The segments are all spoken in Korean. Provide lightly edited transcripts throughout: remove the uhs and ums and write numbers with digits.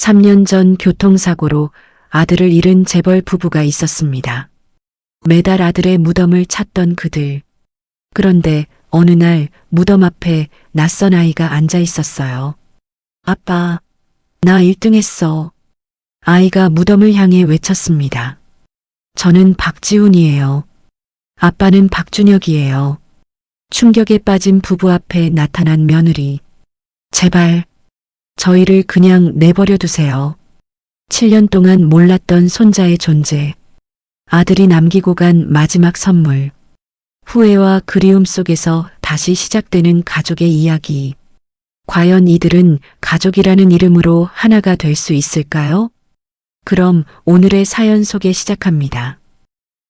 3년 전 교통사고로 아들을 잃은 재벌 부부가 있었습니다. 매달 아들의 무덤을 찾던 그들. 그런데 어느 날 무덤 앞에 낯선 아이가 앉아 있었어요. 아빠, 나 1등 했어. 아이가 무덤을 향해 외쳤습니다. 저는 박지훈이에요. 아빠는 박준혁이에요. 충격에 빠진 부부 앞에 나타난 며느리. 제발, 저희를 그냥 내버려 두세요. 7년 동안 몰랐던 손자의 존재. 아들이 남기고 간 마지막 선물. 후회와 그리움 속에서 다시 시작되는 가족의 이야기. 과연 이들은 가족이라는 이름으로 하나가 될 수 있을까요? 그럼 오늘의 사연 소개 시작합니다.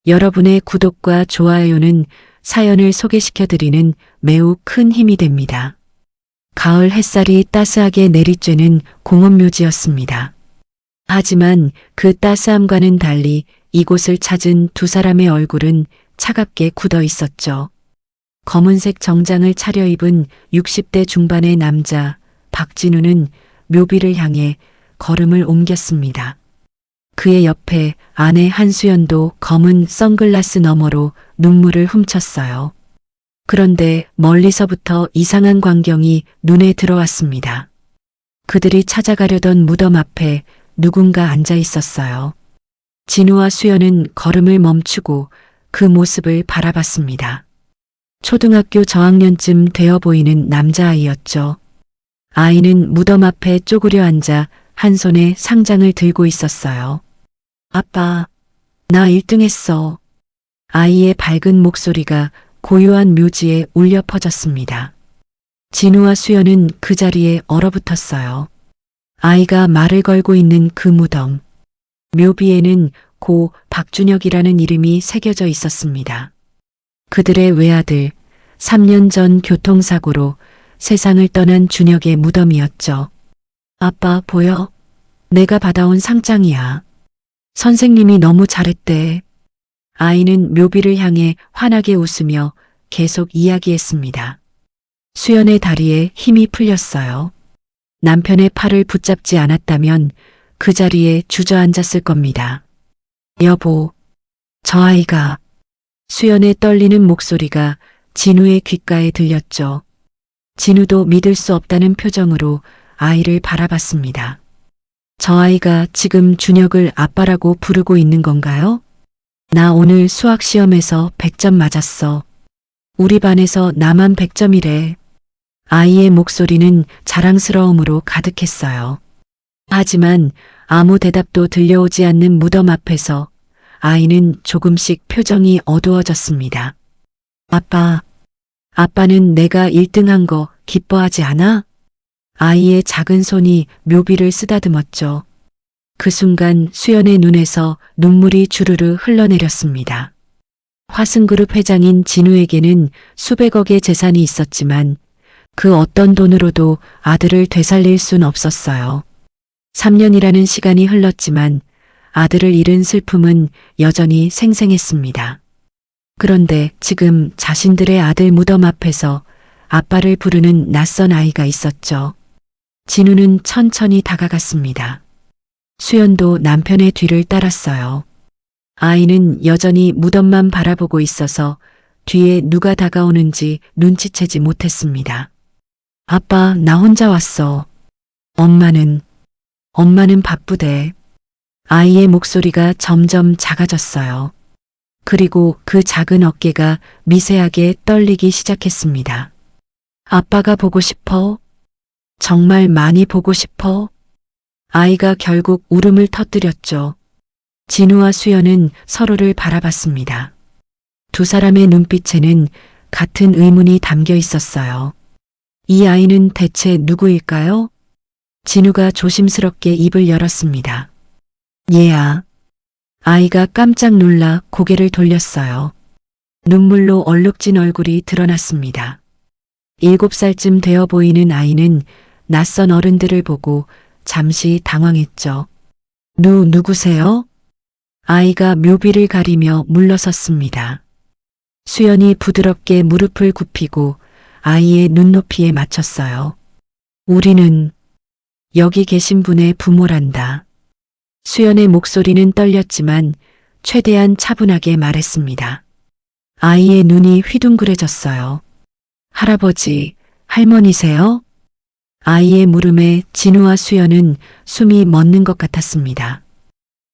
여러분의 구독과 좋아요는 사연을 소개시켜드리는 매우 큰 힘이 됩니다. 가을 햇살이 따스하게 내리쬐는 공원묘지였습니다. 하지만 그 따스함과는 달리 이곳을 찾은 두 사람의 얼굴은 차갑게 굳어 있었죠. 검은색 정장을 차려입은 60대 중반의 남자 박진우는 묘비를 향해 걸음을 옮겼습니다. 그의 옆에 아내 한수연도 검은 선글라스 너머로 눈물을 훔쳤어요. 그런데 멀리서부터 이상한 광경이 눈에 들어왔습니다. 그들이 찾아가려던 무덤 앞에 누군가 앉아 있었어요. 진우와 수연은 걸음을 멈추고 그 모습을 바라봤습니다. 초등학교 저학년쯤 되어 보이는 남자아이였죠. 아이는 무덤 앞에 쪼그려 앉아 한 손에 상장을 들고 있었어요. 아빠, 나 1등 했어. 아이의 밝은 목소리가 고요한 묘지에 울려 퍼졌습니다. 진우와 수연은 그 자리에 얼어붙었어요. 아이가 말을 걸고 있는 그 무덤. 묘비에는 고 박준혁이라는 이름이 새겨져 있었습니다. 그들의 외아들, 3년 전 교통사고로 세상을 떠난 준혁의 무덤이었죠. 아빠 보여? 내가 받아온 상장이야. 선생님이 너무 잘했대. 아이는 묘비를 향해 환하게 웃으며 계속 이야기했습니다. 수연의 다리에 힘이 풀렸어요. 남편의 팔을 붙잡지 않았다면 그 자리에 주저앉았을 겁니다. 여보, 저 아이가. 수연의 떨리는 목소리가 진우의 귓가에 들렸죠. 진우도 믿을 수 없다는 표정으로 아이를 바라봤습니다. 저 아이가 지금 준혁을 아빠라고 부르고 있는 건가요? 나 오늘 수학 시험에서 100점 맞았어. 우리 반에서 나만 100점이래. 아이의 목소리는 자랑스러움으로 가득했어요. 하지만 아무 대답도 들려오지 않는 무덤 앞에서 아이는 조금씩 표정이 어두워졌습니다. 아빠, 아빠는 내가 1등한 거 기뻐하지 않아? 아이의 작은 손이 묘비를 쓰다듬었죠. 그 순간 수연의 눈에서 눈물이 주르르 흘러내렸습니다. 화승그룹 회장인 진우에게는 수백억의 재산이 있었지만 그 어떤 돈으로도 아들을 되살릴 순 없었어요. 3년이라는 시간이 흘렀지만 아들을 잃은 슬픔은 여전히 생생했습니다. 그런데 지금 자신들의 아들 무덤 앞에서 아빠를 부르는 낯선 아이가 있었죠. 진우는 천천히 다가갔습니다. 수연도 남편의 뒤를 따랐어요. 아이는 여전히 무덤만 바라보고 있어서 뒤에 누가 다가오는지 눈치채지 못했습니다. 아빠, 나 혼자 왔어. 엄마는 바쁘대. 아이의 목소리가 점점 작아졌어요. 그리고 그 작은 어깨가 미세하게 떨리기 시작했습니다. 아빠가 보고 싶어? 정말 많이 보고 싶어? 아이가 결국 울음을 터뜨렸죠. 진우와 수연은 서로를 바라봤습니다. 두 사람의 눈빛에는 같은 의문이 담겨 있었어요. 이 아이는 대체 누구일까요? 진우가 조심스럽게 입을 열었습니다. 얘야. 아이가 깜짝 놀라 고개를 돌렸어요. 눈물로 얼룩진 얼굴이 드러났습니다. 7살쯤 되어 보이는 아이는 낯선 어른들을 보고 잠시 당황했죠. 누구세요? 아이가 묘비를 가리며 물러섰습니다. 수연이 부드럽게 무릎을 굽히고 아이의 눈높이에 맞췄어요. 우리는 여기 계신 분의 부모란다. 수연의 목소리는 떨렸지만 최대한 차분하게 말했습니다. 아이의 눈이 휘둥그레졌어요. 할아버지, 할머니세요? 아이의 물음에 진우와 수연은 숨이 멎는 것 같았습니다.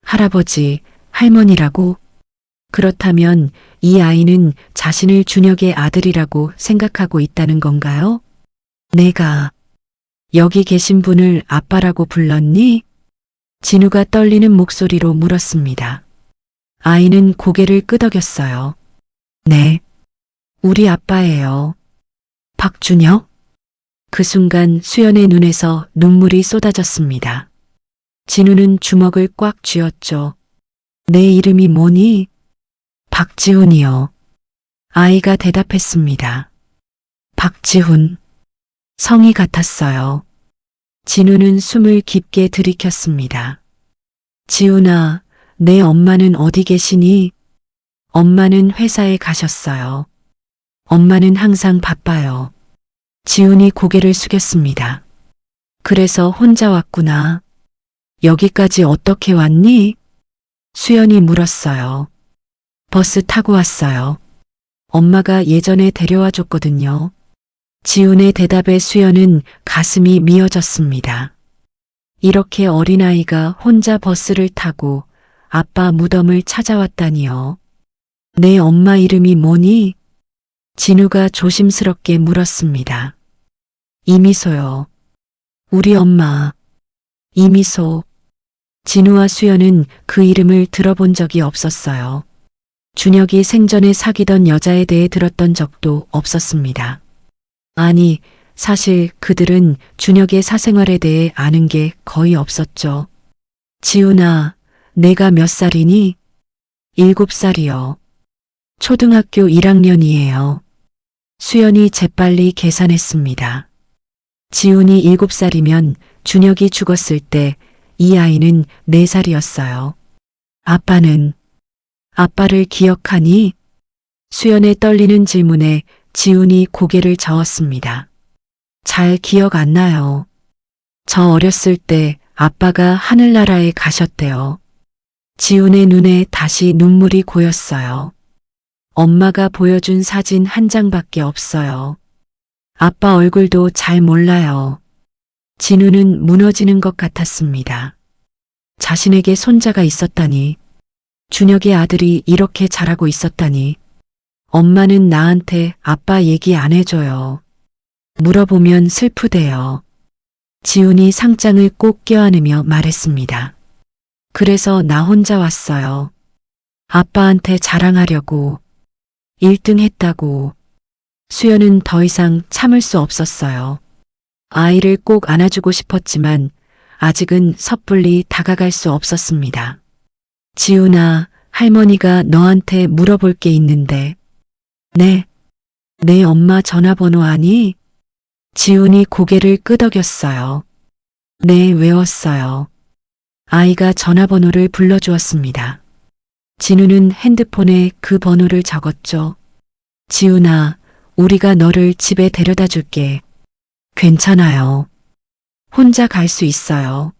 할아버지, 할머니라고? 그렇다면 이 아이는 자신을 준혁의 아들이라고 생각하고 있다는 건가요? 내가 여기 계신 분을 아빠라고 불렀니? 진우가 떨리는 목소리로 물었습니다. 아이는 고개를 끄덕였어요. 네, 우리 아빠예요. 박준혁? 그 순간 수연의 눈에서 눈물이 쏟아졌습니다. 진우는 주먹을 꽉 쥐었죠. 내 이름이 뭐니? 박지훈이요. 아이가 대답했습니다. 박지훈. 성이 같았어요. 진우는 숨을 깊게 들이켰습니다. 지훈아, 내 엄마는 어디 계시니? 엄마는 회사에 가셨어요. 엄마는 항상 바빠요. 지훈이 고개를 숙였습니다. 그래서 혼자 왔구나. 여기까지 어떻게 왔니? 수연이 물었어요. 버스 타고 왔어요. 엄마가 예전에 데려와 줬거든요. 지훈의 대답에 수연은 가슴이 미어졌습니다. 이렇게 어린아이가 혼자 버스를 타고 아빠 무덤을 찾아왔다니요. 내 엄마 이름이 뭐니? 진우가 조심스럽게 물었습니다. 이미소요. 우리 엄마. 이미소. 진우와 수연은 그 이름을 들어본 적이 없었어요. 준혁이 생전에 사귀던 여자에 대해 들었던 적도 없었습니다. 아니, 사실 그들은 준혁의 사생활에 대해 아는 게 거의 없었죠. 지훈아, 내가 몇 살이니? 7살이요. 초등학교 1학년이에요. 수연이 재빨리 계산했습니다. 지훈이 7살이면 준혁이 죽었을 때 이 아이는 4살이었어요. 아빠는? 아빠를 기억하니? 수연의 떨리는 질문에 지훈이 고개를 저었습니다. 잘 기억 안 나요. 저 어렸을 때 아빠가 하늘나라에 가셨대요. 지훈의 눈에 다시 눈물이 고였어요. 엄마가 보여준 사진 한 장밖에 없어요. 아빠 얼굴도 잘 몰라요. 진우는 무너지는 것 같았습니다. 자신에게 손자가 있었다니, 준혁의 아들이 이렇게 자라고 있었다니, 엄마는 나한테 아빠 얘기 안 해줘요. 물어보면 슬프대요. 지훈이 상장을 꼭 껴안으며 말했습니다. 그래서 나 혼자 왔어요. 아빠한테 자랑하려고. 1등 했다고. 수연은 더 이상 참을 수 없었어요. 아이를 꼭 안아주고 싶었지만 아직은 섣불리 다가갈 수 없었습니다. 지훈아, 할머니가 너한테 물어볼 게 있는데. 네, 내 엄마 전화번호 아니? 지훈이 고개를 끄덕였어요. 네, 외웠어요. 아이가 전화번호를 불러주었습니다. 진우는 핸드폰에 그 번호를 적었죠. 지훈아, 우리가 너를 집에 데려다 줄게. 괜찮아요. 혼자 갈 수 있어요.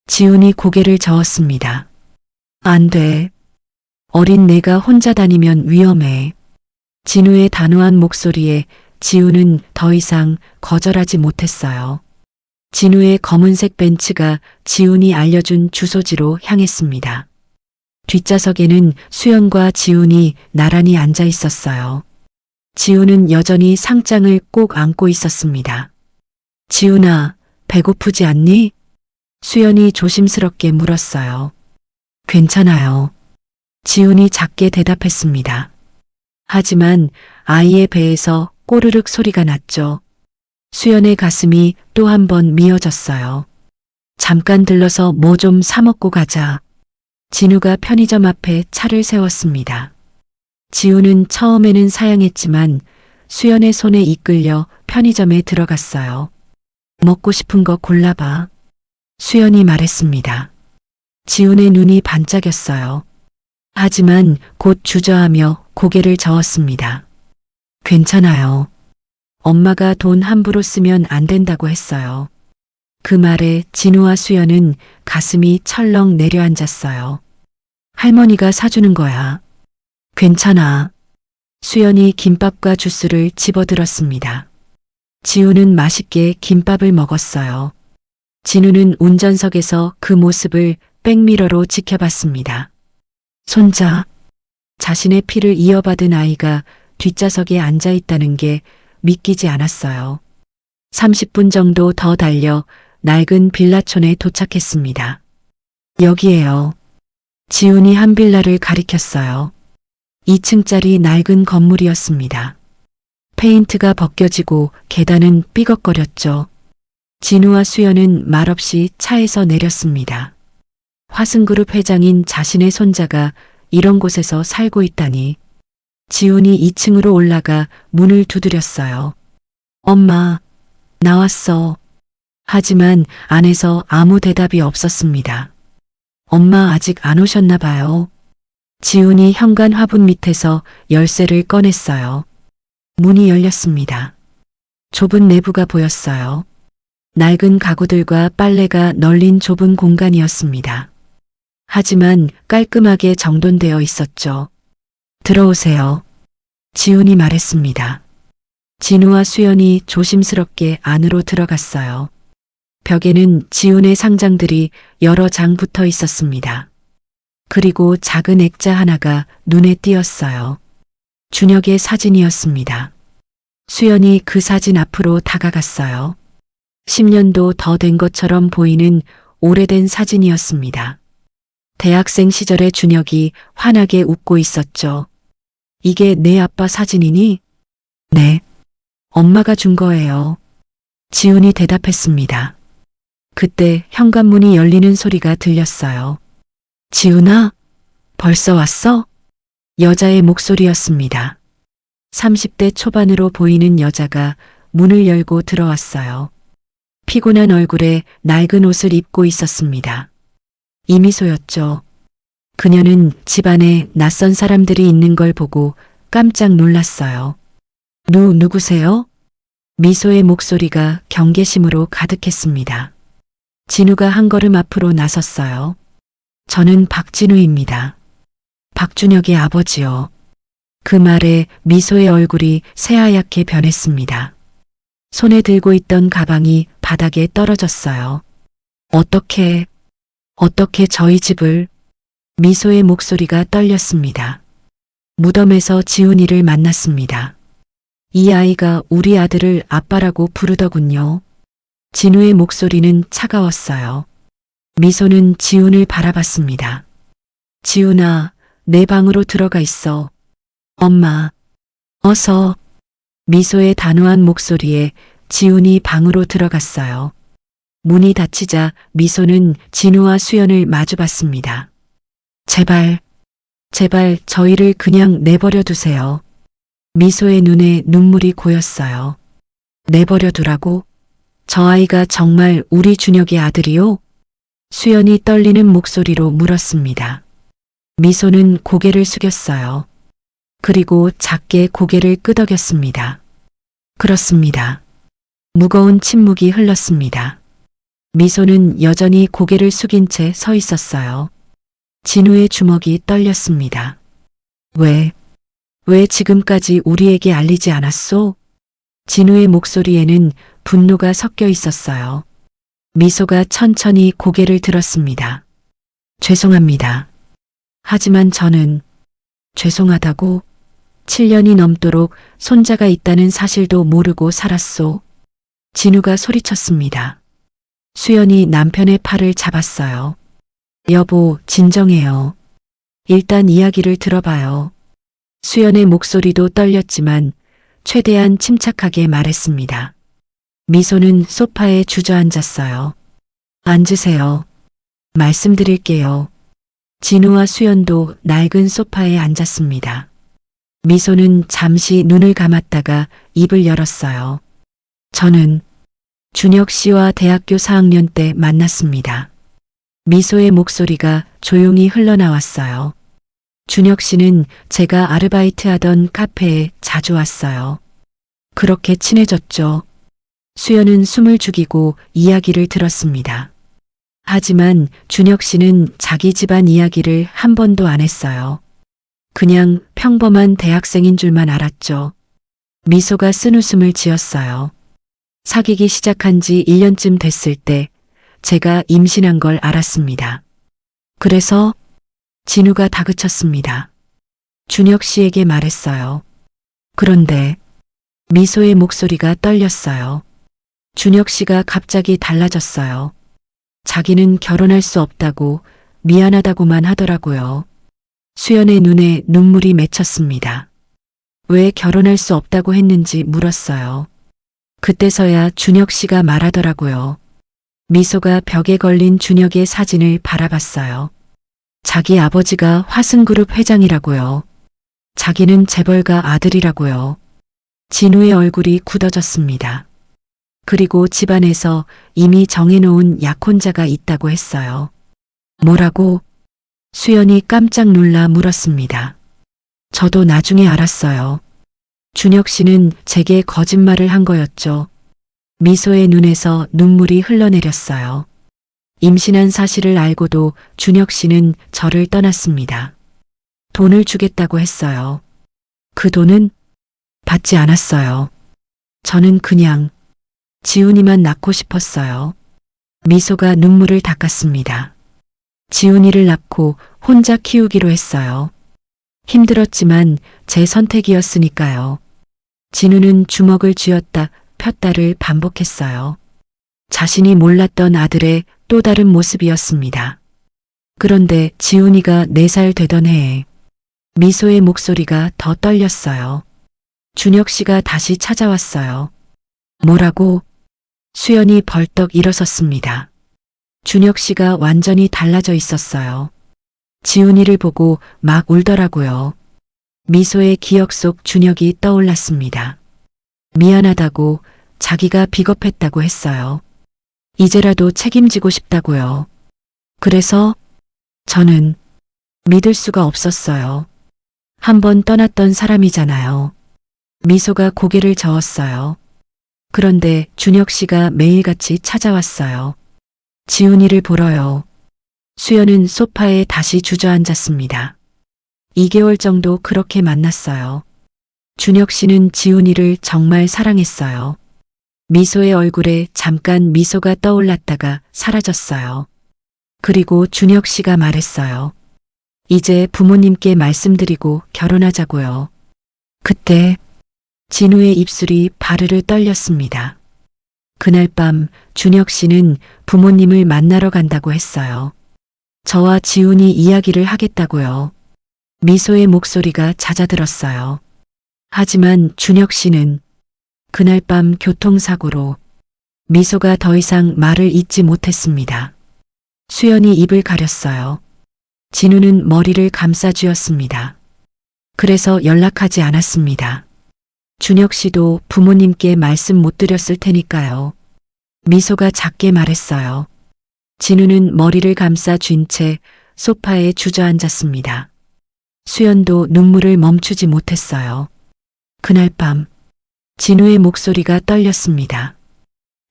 지훈이 고개를 저었습니다. 안 돼. 어린 내가 혼자 다니면 위험해. 진우의 단호한 목소리에 지훈은 더 이상 거절하지 못했어요. 진우의 검은색 벤츠가 지훈이 알려준 주소지로 향했습니다. 뒷좌석에는 수연과 지훈이 나란히 앉아 있었어요. 지훈은 여전히 상장을 꼭 안고 있었습니다. 지훈아, 배고프지 않니? 수연이 조심스럽게 물었어요. 괜찮아요. 지훈이 작게 대답했습니다. 하지만 아이의 배에서 꼬르륵 소리가 났죠. 수연의 가슴이 또 한 번 미어졌어요. 잠깐 들러서 뭐 좀 사 먹고 가자. 진우가 편의점 앞에 차를 세웠습니다. 지우는 처음에는 사양했지만 수연의 손에 이끌려 편의점에 들어갔어요. 먹고 싶은 거 골라봐. 수연이 말했습니다. 지훈의 눈이 반짝였어요. 하지만 곧 주저하며 고개를 저었습니다. 괜찮아요. 엄마가 돈 함부로 쓰면 안 된다고 했어요. 그 말에 진우와 수연은 가슴이 철렁 내려앉았어요. 할머니가 사주는 거야. 괜찮아. 수연이 김밥과 주스를 집어들었습니다. 지우는 맛있게 김밥을 먹었어요. 진우는 운전석에서 그 모습을 백미러로 지켜봤습니다. 손자, 자신의 피를 이어받은 아이가 뒷좌석에 앉아 있다는 게 믿기지 않았어요. 30분 정도 더 달려 낡은 빌라촌에 도착했습니다. 여기에요. 지훈이 한 빌라를 가리켰어요. 2층짜리 낡은 건물이었습니다. 페인트가 벗겨지고 계단은 삐걱거렸죠. 진우와 수연은 말없이 차에서 내렸습니다. 화승그룹 회장인 자신의 손자가 이런 곳에서 살고 있다니. 지훈이 2층으로 올라가 문을 두드렸어요. 엄마, 나왔어. 하지만 안에서 아무 대답이 없었습니다. 엄마 아직 안 오셨나 봐요. 지훈이 현관 화분 밑에서 열쇠를 꺼냈어요. 문이 열렸습니다. 좁은 내부가 보였어요. 낡은 가구들과 빨래가 널린 좁은 공간이었습니다. 하지만 깔끔하게 정돈되어 있었죠. 들어오세요. 지훈이 말했습니다. 진우와 수연이 조심스럽게 안으로 들어갔어요. 벽에는 지훈의 상장들이 여러 장 붙어 있었습니다. 그리고 작은 액자 하나가 눈에 띄었어요. 준혁의 사진이었습니다. 수연이 그 사진 앞으로 다가갔어요. 10년도 더 된 것처럼 보이는 오래된 사진이었습니다. 대학생 시절의 준혁이 환하게 웃고 있었죠. 이게 내 아빠 사진이니? 네. 엄마가 준 거예요. 지훈이 대답했습니다. 그때 현관문이 열리는 소리가 들렸어요. 지훈아, 벌써 왔어? 여자의 목소리였습니다. 30대 초반으로 보이는 여자가 문을 열고 들어왔어요. 피곤한 얼굴에 낡은 옷을 입고 있었습니다. 이미소였죠. 그녀는 집안에 낯선 사람들이 있는 걸 보고 깜짝 놀랐어요. 누구세요? 미소의 목소리가 경계심으로 가득했습니다. 진우가 한 걸음 앞으로 나섰어요. 저는 박진우입니다. 박준혁의 아버지요. 그 말에 미소의 얼굴이 새하얗게 변했습니다. 손에 들고 있던 가방이 바닥에 떨어졌어요. 어떻게 저희 집을? 미소의 목소리가 떨렸습니다. 무덤에서 지훈이를 만났습니다. 이 아이가 우리 아들을 아빠라고 부르더군요. 진우의 목소리는 차가웠어요. 미소는 지훈을 바라봤습니다. 지훈아, 내 방으로 들어가 있어. 엄마, 어서. 미소의 단호한 목소리에 지훈이 방으로 들어갔어요. 문이 닫히자 미소는 진우와 수연을 마주봤습니다. 제발 저희를 그냥 내버려 두세요. 미소의 눈에 눈물이 고였어요. 내버려 두라고? 저 아이가 정말 우리 준혁의 아들이요? 수연이 떨리는 목소리로 물었습니다. 미소는 고개를 숙였어요. 그리고 작게 고개를 끄덕였습니다. 그렇습니다. 무거운 침묵이 흘렀습니다. 미소는 여전히 고개를 숙인 채 서 있었어요. 진우의 주먹이 떨렸습니다. 왜 지금까지 우리에게 알리지 않았소? 진우의 목소리에는 분노가 섞여 있었어요. 미소가 천천히 고개를 들었습니다. 죄송합니다. 하지만 저는 죄송하다고 7년이 넘도록 손자가 있다는 사실도 모르고 살았소. 진우가 소리쳤습니다. 수연이 남편의 팔을 잡았어요. 여보, 진정해요. 일단 이야기를 들어봐요. 수연의 목소리도 떨렸지만 최대한 침착하게 말했습니다. 미소는 소파에 주저앉았어요. 앉으세요. 말씀드릴게요. 진우와 수연도 낡은 소파에 앉았습니다. 미소는 잠시 눈을 감았다가 입을 열었어요. 저는 준혁 씨와 대학교 4학년 때 만났습니다. 미소의 목소리가 조용히 흘러나왔어요. 준혁 씨는 제가 아르바이트하던 카페에 자주 왔어요. 그렇게 친해졌죠. 수연은 숨을 죽이고 이야기를 들었습니다. 하지만 준혁 씨는 자기 집안 이야기를 한 번도 안 했어요. 그냥 평범한 대학생인 줄만 알았죠. 미소가 쓴웃음을 지었어요. 사귀기 시작한 지 1년쯤 됐을 때 제가 임신한 걸 알았습니다. 그래서 진우가 다그쳤습니다. 준혁 씨에게 말했어요. 그런데 미소의 목소리가 떨렸어요. 준혁 씨가 갑자기 달라졌어요. 자기는 결혼할 수 없다고 미안하다고만 하더라고요. 수연의 눈에 눈물이 맺혔습니다. 왜 결혼할 수 없다고 했는지 물었어요. 그때서야 준혁 씨가 말하더라고요. 미소가 벽에 걸린 준혁의 사진을 바라봤어요. 자기 아버지가 화승그룹 회장이라고요. 자기는 재벌가 아들이라고요. 진우의 얼굴이 굳어졌습니다. 그리고 집안에서 이미 정해놓은 약혼자가 있다고 했어요. 뭐라고? 수연이 깜짝 놀라 물었습니다. 저도 나중에 알았어요. 준혁 씨는 제게 거짓말을 한 거였죠. 미소의 눈에서 눈물이 흘러내렸어요. 임신한 사실을 알고도 준혁 씨는 저를 떠났습니다. 돈을 주겠다고 했어요. 그 돈은 받지 않았어요. 저는 그냥 지훈이만 낳고 싶었어요. 미소가 눈물을 닦았습니다. 지훈이를 낳고 혼자 키우기로 했어요. 힘들었지만 제 선택이었으니까요. 진우는 주먹을 쥐었다 폈다를 반복했어요. 자신이 몰랐던 아들의 또 다른 모습이었습니다. 그런데 지훈이가 4살 되던 해에 미소의 목소리가 더 떨렸어요. 준혁 씨가 다시 찾아왔어요. 뭐라고? 수연이 벌떡 일어섰습니다. 준혁 씨가 완전히 달라져 있었어요. 지훈이를 보고 막 울더라고요. 미소의 기억 속 준혁이 떠올랐습니다. 미안하다고, 자기가 비겁했다고 했어요. 이제라도 책임지고 싶다고요. 그래서 저는 믿을 수가 없었어요. 한 번 떠났던 사람이잖아요. 미소가 고개를 저었어요. 그런데 준혁 씨가 매일같이 찾아왔어요. 지훈이를 보러요. 수연은 소파에 다시 주저앉았습니다. 2개월 정도 그렇게 만났어요. 준혁 씨는 지훈이를 정말 사랑했어요. 미소의 얼굴에 잠깐 미소가 떠올랐다가 사라졌어요. 그리고 준혁 씨가 말했어요. 이제 부모님께 말씀드리고 결혼하자고요. 그때 진우의 입술이 바르르 떨렸습니다. 그날 밤 준혁 씨는 부모님을 만나러 간다고 했어요. 저와 지훈이 이야기를 하겠다고요. 미소의 목소리가 잦아들었어요. 하지만 준혁 씨는 그날 밤 교통사고로 미소가 더 이상 말을 잇지 못했습니다. 수연이 입을 가렸어요. 진우는 머리를 감싸 쥐었습니다. 그래서 연락하지 않았습니다. 준혁 씨도 부모님께 말씀 못 드렸을 테니까요. 미소가 작게 말했어요. 진우는 머리를 감싸 쥔 채 소파에 주저앉았습니다. 수연도 눈물을 멈추지 못했어요. 그날 밤 진우의 목소리가 떨렸습니다.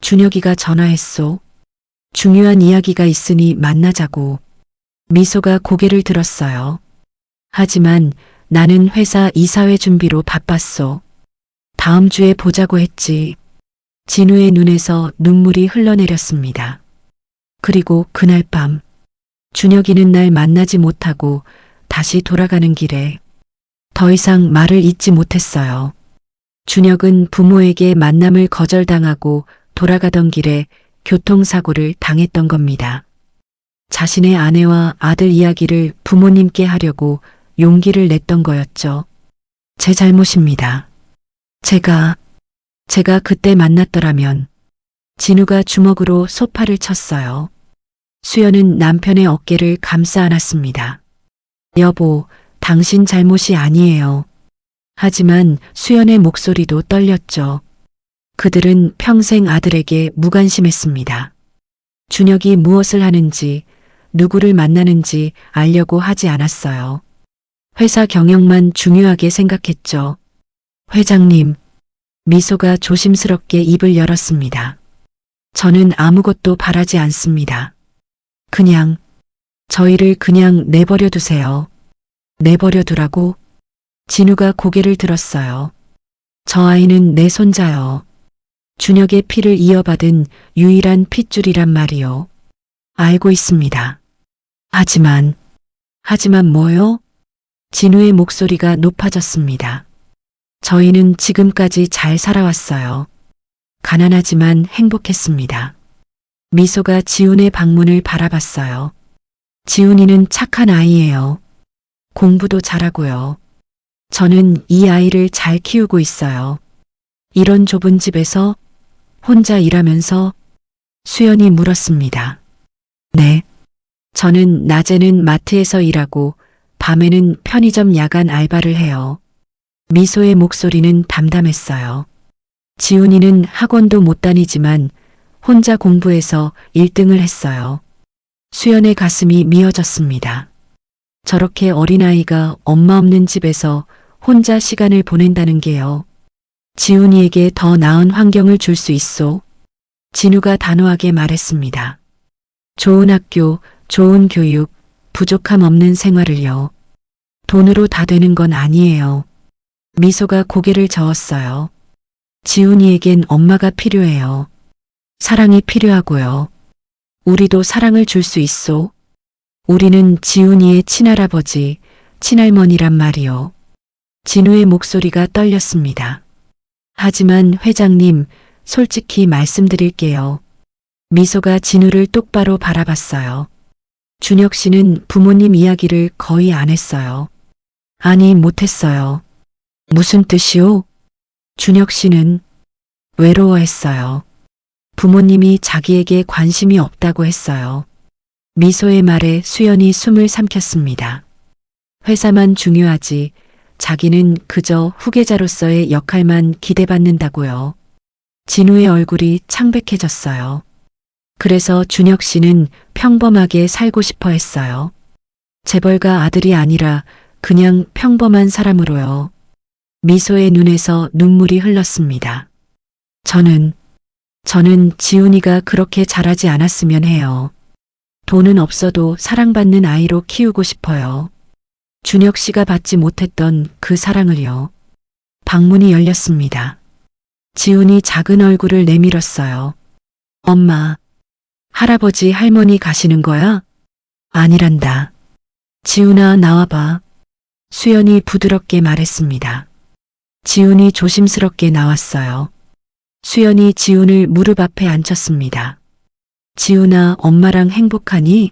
준혁이가 전화했소. 중요한 이야기가 있으니 만나자고. 미소가 고개를 들었어요. 하지만 나는 회사 이사회 준비로 바빴소. 다음 주에 보자고 했지. 진우의 눈에서 눈물이 흘러내렸습니다. 그리고 그날 밤 준혁이는 날 만나지 못하고 다시 돌아가는 길에 더 이상 말을 잇지 못했어요. 준혁은 부모에게 만남을 거절당하고 돌아가던 길에 교통사고를 당했던 겁니다. 자신의 아내와 아들 이야기를 부모님께 하려고 용기를 냈던 거였죠. 제 잘못입니다. 제가 그때 만났더라면. 진우가 주먹으로 소파를 쳤어요. 수연은 남편의 어깨를 감싸 안았습니다. 여보, 당신 잘못이 아니에요. 하지만 수연의 목소리도 떨렸죠. 그들은 평생 아들에게 무관심했습니다. 준혁이 무엇을 하는지, 누구를 만나는지 알려고 하지 않았어요. 회사 경영만 중요하게 생각했죠. 회장님, 미소가 조심스럽게 입을 열었습니다. 저는 아무것도 바라지 않습니다. 그냥, 저희를 그냥 내버려 두세요. 내버려 두라고? 진우가 고개를 들었어요. 저 아이는 내 손자요. 준혁의 피를 이어받은 유일한 핏줄이란 말이요. 알고 있습니다. 하지만 뭐요? 진우의 목소리가 높아졌습니다. 저희는 지금까지 잘 살아왔어요. 가난하지만 행복했습니다. 미소가 지훈의 방문을 바라봤어요. 지훈이는 착한 아이예요. 공부도 잘하고요. 저는 이 아이를 잘 키우고 있어요. 이런 좁은 집에서 혼자 일하면서 수연이 물었습니다. 네. 저는 낮에는 마트에서 일하고 밤에는 편의점 야간 알바를 해요. 미소의 목소리는 담담했어요. 지훈이는 학원도 못 다니지만 혼자 공부해서 1등을 했어요. 수연의 가슴이 미어졌습니다. 저렇게 어린아이가 엄마 없는 집에서 혼자 시간을 보낸다는 게요. 지훈이에게 더 나은 환경을 줄 수 있소. 진우가 단호하게 말했습니다. 좋은 학교, 좋은 교육, 부족함 없는 생활을요. 돈으로 다 되는 건 아니에요. 미소가 고개를 저었어요. 지훈이에겐 엄마가 필요해요. 사랑이 필요하고요. 우리도 사랑을 줄 수 있소. 우리는 지훈이의 친할아버지, 친할머니란 말이요. 진우의 목소리가 떨렸습니다. 하지만 회장님, 솔직히 말씀드릴게요. 미소가 진우를 똑바로 바라봤어요. 준혁 씨는 부모님 이야기를 거의 안 했어요. 아니, 못했어요. 무슨 뜻이오? 준혁 씨는 외로워했어요. 부모님이 자기에게 관심이 없다고 했어요. 미소의 말에 수연이 숨을 삼켰습니다. 회사만 중요하지 자기는 그저 후계자로서의 역할만 기대받는다고요. 진우의 얼굴이 창백해졌어요. 그래서 준혁 씨는 평범하게 살고 싶어 했어요. 재벌가 아들이 아니라 그냥 평범한 사람으로요. 미소의 눈에서 눈물이 흘렀습니다. 저는 지훈이가 그렇게 자라지 않았으면 해요. 돈은 없어도 사랑받는 아이로 키우고 싶어요. 준혁 씨가 받지 못했던 그 사랑을요. 방문이 열렸습니다. 지훈이 작은 얼굴을 내밀었어요. 엄마, 할아버지, 할머니 가시는 거야? 아니란다. 지훈아, 나와봐. 수연이 부드럽게 말했습니다. 지훈이 조심스럽게 나왔어요. 수연이 지훈을 무릎 앞에 앉혔습니다. 지훈아, 엄마랑 행복하니?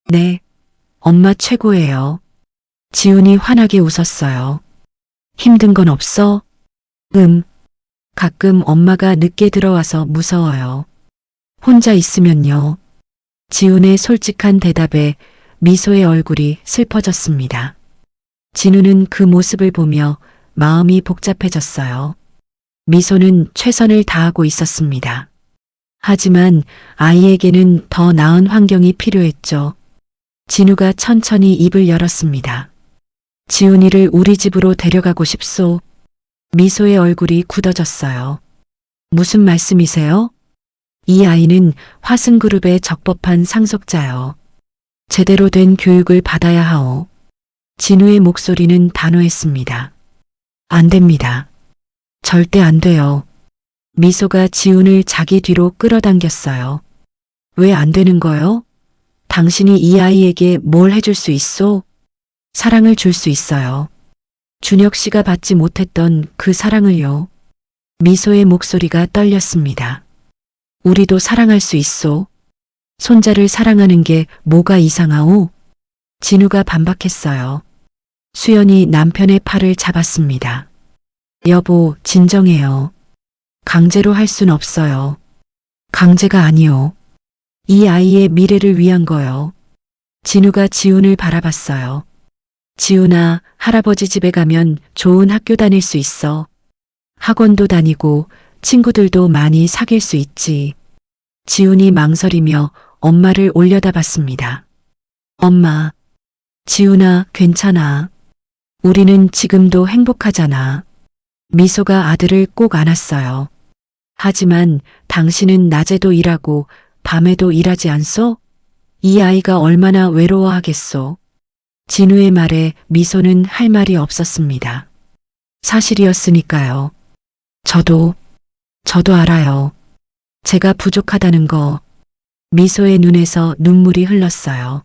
네, 엄마 최고예요. 지훈이 환하게 웃었어요. 힘든 건 없어? 가끔 엄마가 늦게 들어와서 무서워요. 혼자 있으면요. 지훈의 솔직한 대답에 미소의 얼굴이 슬퍼졌습니다. 진우는 그 모습을 보며 마음이 복잡해졌어요. 미소는 최선을 다하고 있었습니다. 하지만 아이에게는 더 나은 환경이 필요했죠. 진우가 천천히 입을 열었습니다. 지훈이를 우리 집으로 데려가고 싶소. 미소의 얼굴이 굳어졌어요. 무슨 말씀이세요? 이 아이는 화승그룹의 적법한 상속자요. 제대로 된 교육을 받아야 하오. 진우의 목소리는 단호했습니다. 안 됩니다. 절대 안 돼요. 미소가 지훈을 자기 뒤로 끌어당겼어요. 왜 안 되는 거요? 당신이 이 아이에게 뭘 해줄 수 있소? 사랑을 줄 수 있어요. 준혁 씨가 받지 못했던 그 사랑을요. 미소의 목소리가 떨렸습니다. 우리도 사랑할 수 있소. 손자를 사랑하는 게 뭐가 이상하오? 진우가 반박했어요. 수연이 남편의 팔을 잡았습니다. 여보, 진정해요. 강제로 할 순 없어요. 강제가 아니요. 이 아이의 미래를 위한 거요. 진우가 지훈을 바라봤어요. 지훈아, 할아버지 집에 가면 좋은 학교 다닐 수 있어. 학원도 다니고 친구들도 많이 사귈 수 있지. 지훈이 망설이며 엄마를 올려다봤습니다. 엄마, 지훈아, 괜찮아. 우리는 지금도 행복하잖아. 미소가 아들을 꼭 안았어요. 하지만 당신은 낮에도 일하고 밤에도 일하지 않소? 이 아이가 얼마나 외로워하겠소? 진우의 말에 미소는 할 말이 없었습니다. 사실이었으니까요. 저도 알아요. 제가 부족하다는 거. 미소의 눈에서 눈물이 흘렀어요.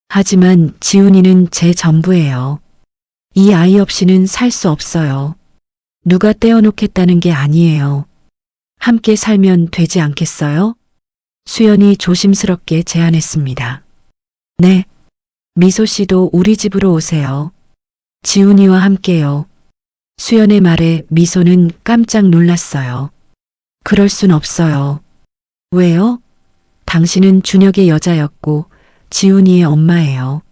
하지만 지훈이는 제 전부예요. 이 아이 없이는 살 수 없어요. 누가 떼어놓겠다는 게 아니에요. 함께 살면 되지 않겠어요? 수연이 조심스럽게 제안했습니다. 네. 미소 씨도 우리 집으로 오세요. 지훈이와 함께요. 수연의 말에 미소는 깜짝 놀랐어요. 그럴 순 없어요. 왜요? 당신은 준혁의 여자였고 지훈이의 엄마예요.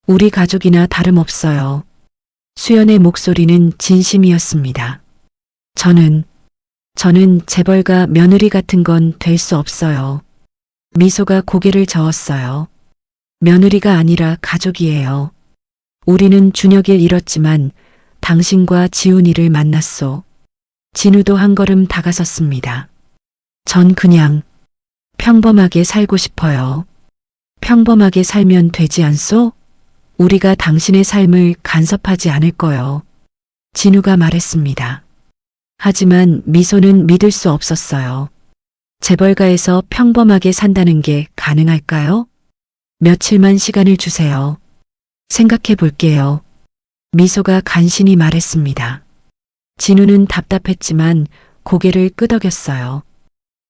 우리 가족이나 다름없어요. 수연의 목소리는 진심이었습니다. 저는 재벌가 며느리 같은 건 될 수 없어요. 미소가 고개를 저었어요. 며느리가 아니라 가족이에요. 우리는 준혁을 잃었지만 당신과 지훈이를 만났소. 진우도 한 걸음 다가섰습니다. 전 그냥 평범하게 살고 싶어요. 평범하게 살면 되지 않소? 우리가 당신의 삶을 간섭하지 않을 거요. 진우가 말했습니다. 하지만 미소는 믿을 수 없었어요. 재벌가에서 평범하게 산다는 게 가능할까요? 며칠만 시간을 주세요. 생각해 볼게요. 미소가 간신히 말했습니다. 진우는 답답했지만 고개를 끄덕였어요.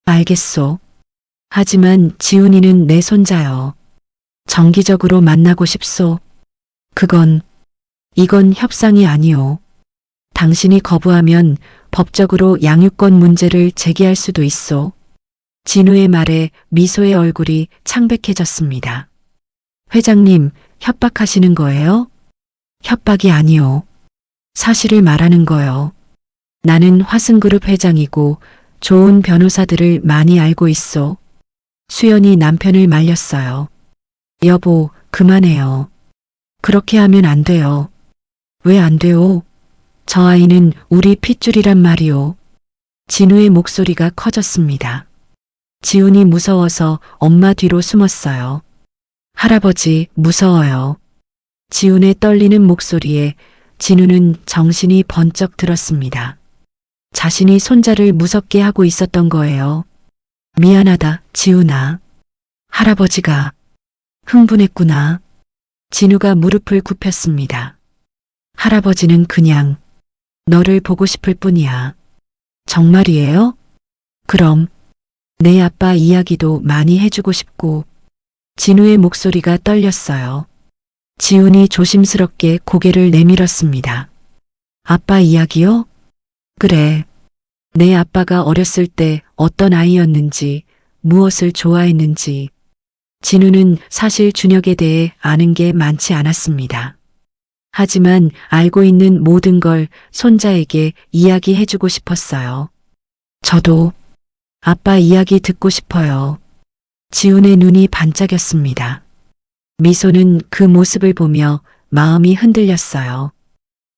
알겠소. 하지만 지훈이는 내 손자요. 정기적으로 만나고 싶소. 이건 협상이 아니오. 당신이 거부하면 법적으로 양육권 문제를 제기할 수도 있소. 진우의 말에 미소의 얼굴이 창백해졌습니다. 회장님, 협박하시는 거예요? 협박이 아니오. 사실을 말하는 거요. 나는 화승그룹 회장이고 좋은 변호사들을 많이 알고 있소. 수연이 남편을 말렸어요. 여보, 그만해요. 그렇게 하면 안 돼요. 왜 안 돼요? 저 아이는 우리 핏줄이란 말이오. 진우의 목소리가 커졌습니다. 지훈이 무서워서 엄마 뒤로 숨었어요. 할아버지, 무서워요. 지훈의 떨리는 목소리에 진우는 정신이 번쩍 들었습니다. 자신이 손자를 무섭게 하고 있었던 거예요. 미안하다, 지훈아. 할아버지가 흥분했구나. 진우가 무릎을 굽혔습니다. 할아버지는 그냥 너를 보고 싶을 뿐이야. 정말이에요? 그럼 내 아빠 이야기도 많이 해주고 싶고. 진우의 목소리가 떨렸어요. 지훈이 조심스럽게 고개를 내밀었습니다. 아빠 이야기요? 그래. 내 아빠가 어렸을 때 어떤 아이였는지, 무엇을 좋아했는지. 진우는 사실 준혁에 대해 아는 게 많지 않았습니다. 하지만 알고 있는 모든 걸 손자에게 이야기해주고 싶었어요. 저도 아빠 이야기 듣고 싶어요. 지훈의 눈이 반짝였습니다. 미소는 그 모습을 보며 마음이 흔들렸어요.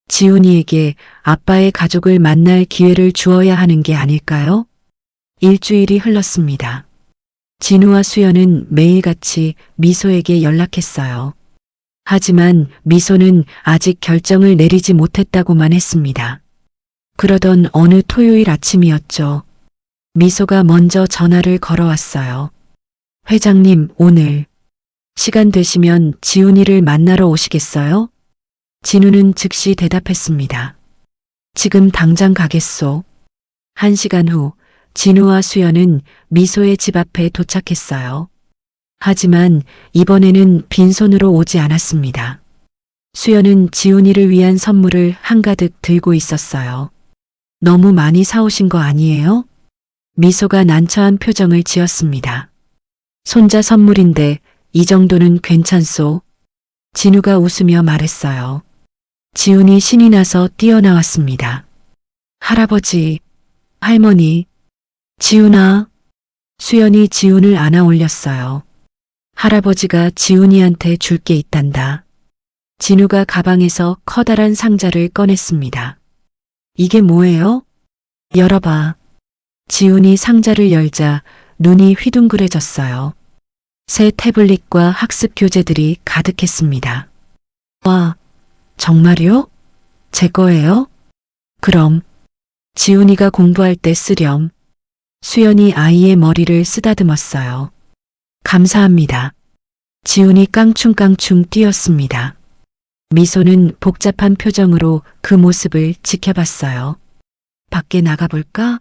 지훈이에게 아빠의 가족을 만날 기회를 주어야 하는 게 아닐까요? 일주일이 흘렀습니다. 진우와 수연은 매일같이 미소에게 연락했어요. 하지만 미소는 아직 결정을 내리지 못했다고만 했습니다. 그러던 어느 토요일 아침이었죠. 미소가 먼저 전화를 걸어왔어요. 회장님, 오늘 시간 되시면 지훈이를 만나러 오시겠어요? 진우는 즉시 대답했습니다. 지금 당장 가겠소. 1시간 후 진우와 수연은 미소의 집 앞에 도착했어요. 하지만 이번에는 빈손으로 오지 않았습니다. 수연은 지훈이를 위한 선물을 한가득 들고 있었어요. 너무 많이 사오신 거 아니에요? 미소가 난처한 표정을 지었습니다. 손자 선물인데 이 정도는 괜찮소? 진우가 웃으며 말했어요. 지훈이 신이 나서 뛰어나왔습니다. 할아버지, 할머니, 지훈아. 수연이 지훈을 안아 올렸어요. 할아버지가 지훈이한테 줄 게 있단다. 진우가 가방에서 커다란 상자를 꺼냈습니다. 이게 뭐예요? 열어봐. 지훈이 상자를 열자 눈이 휘둥그레졌어요. 새 태블릿과 학습 교재들이 가득했습니다. 와, 정말요? 제 거예요? 그럼 지훈이가 공부할 때 쓰렴. 수연이 아이의 머리를 쓰다듬었어요. 감사합니다. 지훈이 깡충깡충 뛰었습니다. 미소는 복잡한 표정으로 그 모습을 지켜봤어요. 밖에 나가볼까?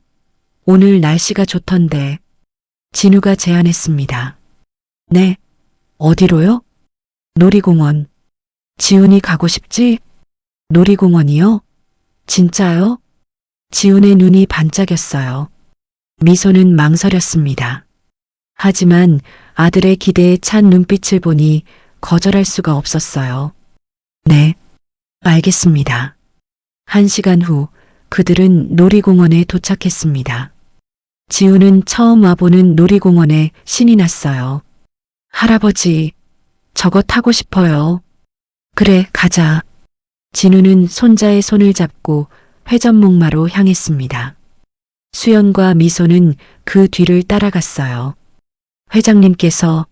오늘 날씨가 좋던데. 진우가 제안했습니다. 네. 어디로요? 놀이공원. 지훈이 가고 싶지? 놀이공원이요? 진짜요? 지훈의 눈이 반짝였어요. 미소는 망설였습니다. 하지만 아들의 기대에 찬 눈빛을 보니 거절할 수가 없었어요. 네, 알겠습니다. 1시간 후 그들은 놀이공원에 도착했습니다. 지우는 처음 와보는 놀이공원에 신이 났어요. 할아버지, 저거 타고 싶어요. 그래, 가자. 진우는 손자의 손을 잡고 회전목마로 향했습니다. 수연과 미소는 그 뒤를 따라갔어요. 회장님께서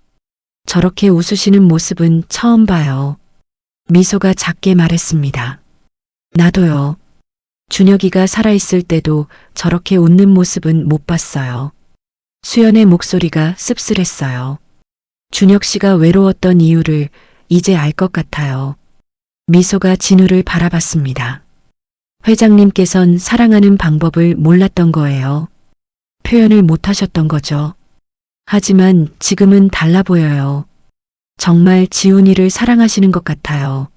저렇게 웃으시는 모습은 처음 봐요. 미소가 작게 말했습니다. 나도요. 준혁이가 살아있을 때도 저렇게 웃는 모습은 못 봤어요. 수연의 목소리가 씁쓸했어요. 준혁 씨가 외로웠던 이유를 이제 알 것 같아요. 미소가 진우를 바라봤습니다. 회장님께선 사랑하는 방법을 몰랐던 거예요. 표현을 못 하셨던 거죠. 하지만 지금은 달라 보여요. 정말 지훈이를 사랑하시는 것 같아요.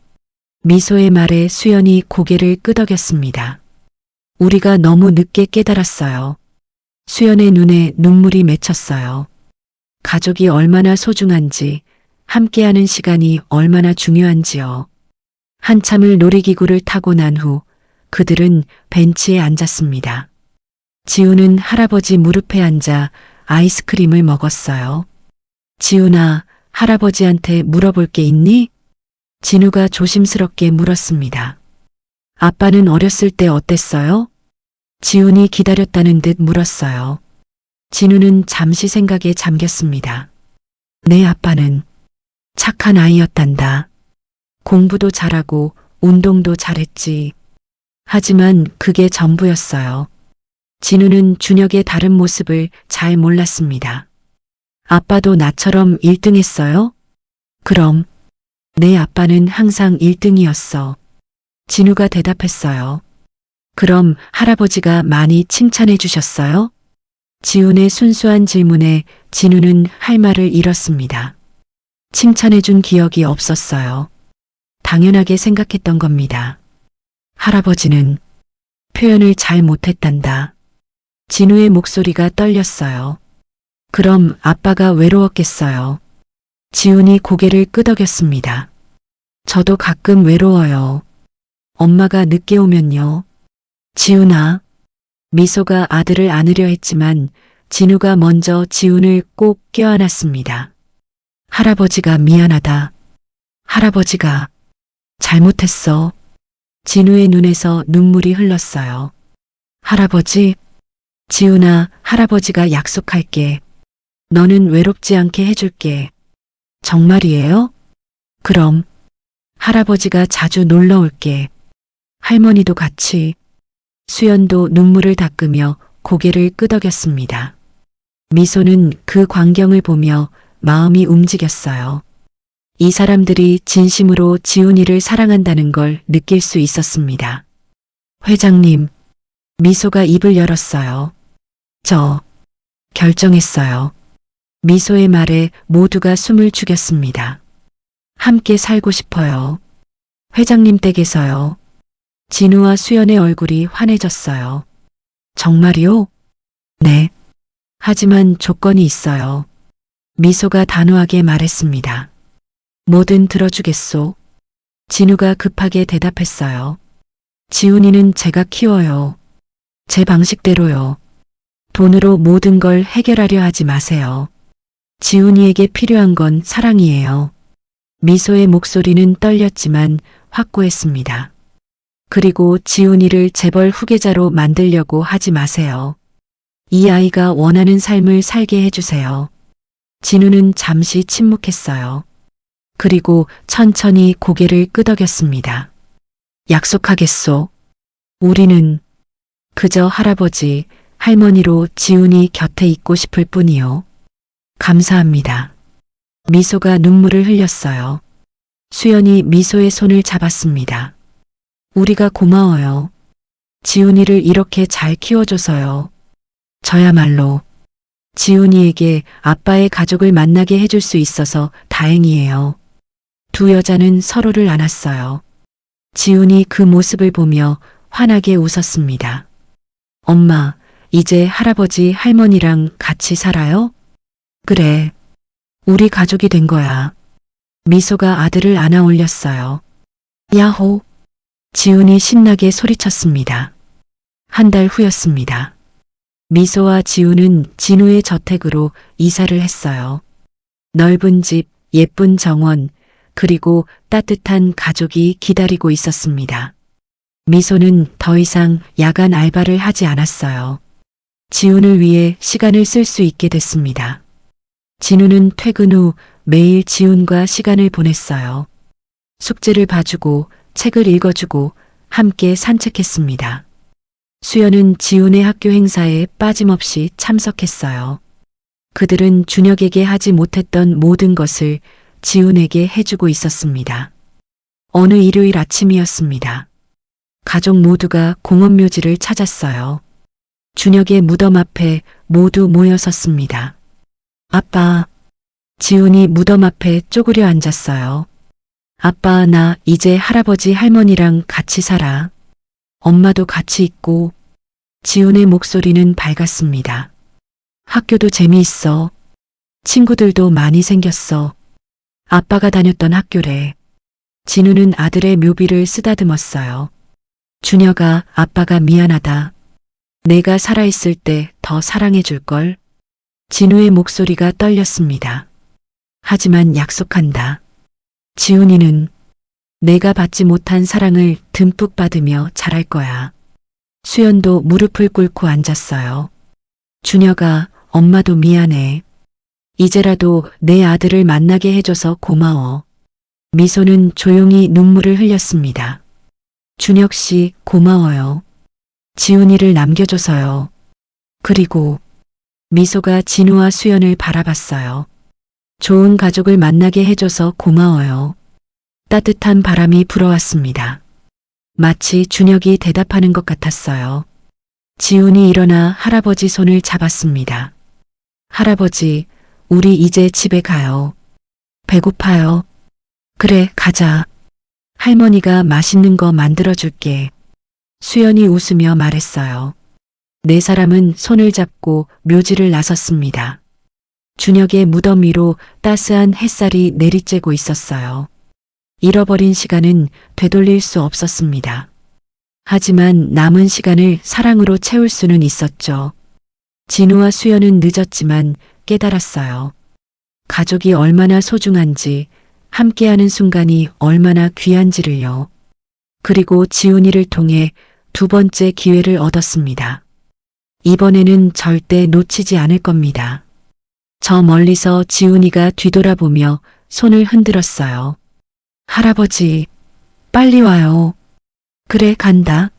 미소의 말에 수연이 고개를 끄덕였습니다. 우리가 너무 늦게 깨달았어요. 수연의 눈에 눈물이 맺혔어요. 가족이 얼마나 소중한지, 함께하는 시간이 얼마나 중요한지요. 한참을 놀이기구를 타고 난 후 그들은 벤치에 앉았습니다. 지훈은 할아버지 무릎에 앉아 아이스크림을 먹었어요. 지훈아, 할아버지한테 물어볼 게 있니? 진우가 조심스럽게 물었습니다. 아빠는 어렸을 때 어땠어요? 지훈이 기다렸다는 듯 물었어요. 진우는 잠시 생각에 잠겼습니다. 내 아빠는 착한 아이였단다. 공부도 잘하고 운동도 잘했지. 하지만 그게 전부였어요. 진우는 준혁의 다른 모습을 잘 몰랐습니다. 아빠도 나처럼 1등했어요? 그럼 내 아빠는 항상 1등이었어. 진우가 대답했어요. 그럼 할아버지가 많이 칭찬해 주셨어요? 지훈의 순수한 질문에 진우는 할 말을 잃었습니다. 칭찬해 준 기억이 없었어요. 당연하게 생각했던 겁니다. 할아버지는 표현을 잘 못했단다. 진우의 목소리가 떨렸어요. 그럼 아빠가 외로웠겠어요. 지훈이 고개를 끄덕였습니다. 저도 가끔 외로워요. 엄마가 늦게 오면요. 지훈아. 미소가 아들을 안으려 했지만 진우가 먼저 지훈을 꼭 껴안았습니다. 할아버지가 미안하다. 할아버지가 잘못했어. 진우의 눈에서 눈물이 흘렀어요. 할아버지, 지훈아, 할아버지가 약속할게. 너는 외롭지 않게 해줄게. 정말이에요? 그럼 할아버지가 자주 놀러 올게. 할머니도 같이. 수연도 눈물을 닦으며 고개를 끄덕였습니다. 미소는 그 광경을 보며 마음이 움직였어요. 이 사람들이 진심으로 지훈이를 사랑한다는 걸 느낄 수 있었습니다. 회장님, 미소가 입을 열었어요. 저 결정했어요. 미소의 말에 모두가 숨을 죽였습니다. 함께 살고 싶어요. 회장님 댁에서요. 진우와 수연의 얼굴이 환해졌어요. 정말이요? 네. 하지만 조건이 있어요. 미소가 단호하게 말했습니다. 뭐든 들어주겠소. 진우가 급하게 대답했어요. 지훈이는 제가 키워요. 제 방식대로요. 돈으로 모든 걸 해결하려 하지 마세요. 지훈이에게 필요한 건 사랑이에요. 미소의 목소리는 떨렸지만 확고했습니다. 그리고 지훈이를 재벌 후계자로 만들려고 하지 마세요. 이 아이가 원하는 삶을 살게 해주세요. 진우는 잠시 침묵했어요. 그리고 천천히 고개를 끄덕였습니다. 약속하겠소. 우리는 그저 할아버지, 할머니로 지훈이 곁에 있고 싶을 뿐이요. 감사합니다. 미소가 눈물을 흘렸어요. 수연이 미소의 손을 잡았습니다. 우리가 고마워요. 지훈이를 이렇게 잘 키워줘서요. 저야말로 지훈이에게 아빠의 가족을 만나게 해줄 수 있어서 다행이에요. 두 여자는 서로를 안았어요. 지훈이 그 모습을 보며 환하게 웃었습니다. 엄마, 이제 할아버지, 할머니랑 같이 살아요? 그래. 우리 가족이 된 거야. 미소가 아들을 안아 올렸어요. 야호! 지훈이 신나게 소리쳤습니다. 한 달 후였습니다. 미소와 지훈은 진우의 저택으로 이사를 했어요. 넓은 집, 예쁜 정원, 그리고 따뜻한 가족이 기다리고 있었습니다. 미소는 더 이상 야간 알바를 하지 않았어요. 지훈을 위해 시간을 쓸 수 있게 됐습니다. 진우는 퇴근 후 매일 지훈과 시간을 보냈어요. 숙제를 봐주고 책을 읽어주고 함께 산책했습니다. 수연은 지훈의 학교 행사에 빠짐없이 참석했어요. 그들은 준혁에게 하지 못했던 모든 것을 지훈에게 해주고 있었습니다. 어느 일요일 아침이었습니다. 가족 모두가 공원묘지를 찾았어요. 준혁의 무덤 앞에 모두 모여 섰습니다. 아빠, 지훈이 무덤 앞에 쪼그려 앉았어요. 아빠, 나 이제 할아버지 할머니랑 같이 살아. 엄마도 같이 있고. 지훈의 목소리는 밝았습니다. 학교도 재미있어. 친구들도 많이 생겼어. 아빠가 다녔던 학교래. 진우는 아들의 묘비를 쓰다듬었어요. 준혁아, 아빠가 미안하다. 내가 살아있을 때 더 사랑해줄걸. 진우의 목소리가 떨렸습니다. 하지만 약속한다. 지훈이는 내가 받지 못한 사랑을 듬뿍 받으며 자랄 거야. 수연도 무릎을 꿇고 앉았어요. 준혁아, 엄마도 미안해. 이제라도 내 아들을 만나게 해줘서 고마워. 미소는 조용히 눈물을 흘렸습니다. 준혁 씨, 고마워요. 지훈이를 남겨줘서요. 그리고 미소가 진우와 수연을 바라봤어요. 좋은 가족을 만나게 해줘서 고마워요. 따뜻한 바람이 불어왔습니다. 마치 준혁이 대답하는 것 같았어요. 지훈이 일어나 할아버지 손을 잡았습니다. 할아버지, 우리 이제 집에 가요. 배고파요. 그래, 가자. 할머니가 맛있는 거 만들어줄게. 수연이 웃으며 말했어요. 네 사람은 손을 잡고 묘지를 나섰습니다. 준혁의 무덤 위로 따스한 햇살이 내리쬐고 있었어요. 잃어버린 시간은 되돌릴 수 없었습니다. 하지만 남은 시간을 사랑으로 채울 수는 있었죠. 진우와 수연은 늦었지만 깨달았어요. 가족이 얼마나 소중한지, 함께하는 순간이 얼마나 귀한지를요. 그리고 지훈이를 통해 두 번째 기회를 얻었습니다. 이번에는 절대 놓치지 않을 겁니다. 저 멀리서 지훈이가 뒤돌아보며 손을 흔들었어요. 할아버지, 빨리 와요. 그래, 간다.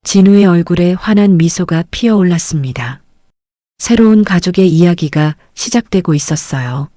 진우의 얼굴에 환한 미소가 피어올랐습니다. 새로운 가족의 이야기가 시작되고 있었어요.